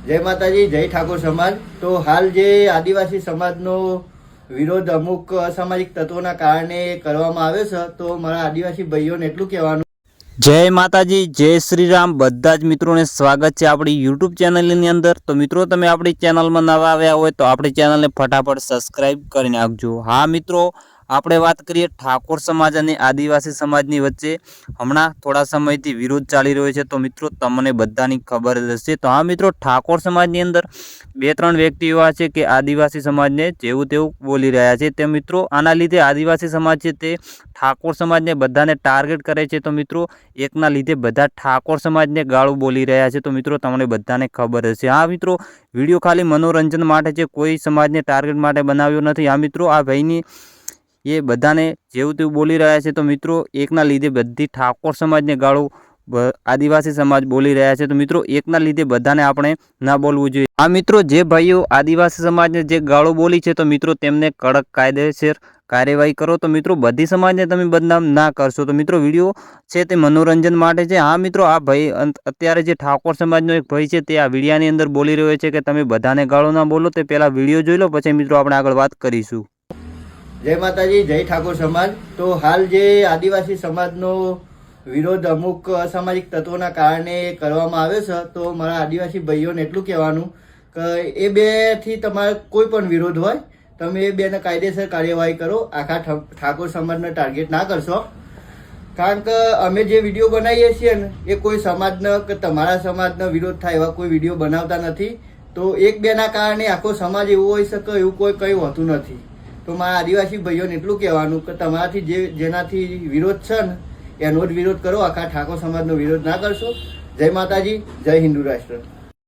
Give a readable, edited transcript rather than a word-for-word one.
જય માતાજી, જય ઠાકોર સમાજ। તો હાલ જે આદિવાસી સમાજનો વિરોધ અમુક અસામાજિક તત્વોના કારણે કરવામાં આવ્યો છે, તો મારા આદિવાસી ભાઈઓને એટલું કહેવાનું, જય માતાજી, જય શ્રી રામ। બધા જ મિત્રોને સ્વાગત છે આપણી યુટ્યુબ ચેનલની અંદર। તો મિત્રો, તમે આપણી ચેનલમાં નવા આવ્યા હોય તો આપણી ચેનલને ફટાફટ સબસ્ક્રાઈબ કરી નાખજો। હા મિત્રો, આપણે વાત કરીએ ઠાકોર સમાજ અને આદિવાસી સમાજની વચ્ચે હમણાં થોડા સમયથી વિરોધ ચાલી રહ્યો છે। તો મિત્રો, તમને બધાની ખબર જ હશે। તો હા મિત્રો, ઠાકોર સમાજની અંદર 2-3 વ્યક્તિ એવા છે કે આદિવાસી સમાજને જેવું તેવું બોલી રહ્યા છે। તે મિત્રો, આના લીધે આદિવાસી સમાજ છે તે ઠાકોર સમાજને બધાને ટાર્ગેટ કરે છે। તો મિત્રો, એકના લીધે બધા ઠાકોર સમાજને ગાળું બોલી રહ્યા છે। તો મિત્રો, તમને બધાને ખબર હશે। હા મિત્રો, વિડીયો ખાલી મનોરંજન માટે છે, કોઈ સમાજને ટાર્ગેટ માટે બનાવ્યો નથી। હા મિત્રો, આ ભાઈની એ બધાને જેવું તેવું બોલી રહ્યા છે। તો મિત્રો, એકના લીધે બધી ઠાકોર સમાજને ગાળું આદિવાસી સમાજ બોલી રહ્યા છે। તો મિત્રો, એકના લીધે બધાને આપણે ના બોલવું જોઈએ। આ મિત્રો, જે ભાઈઓ આદિવાસી સમાજને જે ગાળો બોલી છે, તો મિત્રો તેમને કડક કાયદેસર કાર્યવાહી કરો। તો મિત્રો, બધી સમાજને તમે બદનામ ના કરશો। તો મિત્રો, વિડીયો છે તે મનોરંજન માટે છે। હા મિત્રો, આ ભાઈ અત્યારે જે ઠાકોર સમાજનો એક ભાઈ છે તે આ વિડીયાની અંદર બોલી રહ્યો છે કે તમે બધાને ગાળો ના બોલો। તે પહેલા વિડીયો જોઈ લો, પછી મિત્રો આપણે આગળ વાત કરીશું। જય માતાજી, જય ઠાકોર સમાજ। તો હાલ જે આદિવાસી સમાજનો વિરોધ અમુક અસામાજિક તત્વોના કારણે કરવામાં આવ્યો છે, તો મારા આદિવાસી ભાઈઓને એટલું કહેવાનું કે એ બેથી તમારે કોઈ પણ વિરોધ હોય, તમે એ બેને કાયદેસર કાર્યવાહી કરો। આખા ઠાકોર સમાજને ટાર્ગેટ ના કરશો, કારણ કે અમે જે વિડીયો બનાવીએ છીએ ને એ કોઈ સમાજનો કે તમારા સમાજનો વિરોધ થાય એવા કોઈ વિડીયો બનાવતા નથી। તો એક બેના કારણે આખો સમાજ એવું હોઈ શકે એવું કોઈ કંઈ હોતું નથી। તો મારા આદિવાસી ભાઈઓને એટલું કહેવાનું કે તમારાથી જેનાથી વિરોધ છે ને એનો જ વિરોધ કરો, આખા ઠાકોર સમાજનો વિરોધ ના કરશો। જય માતાજી, જય હિન્દુ રાષ્ટ્ર।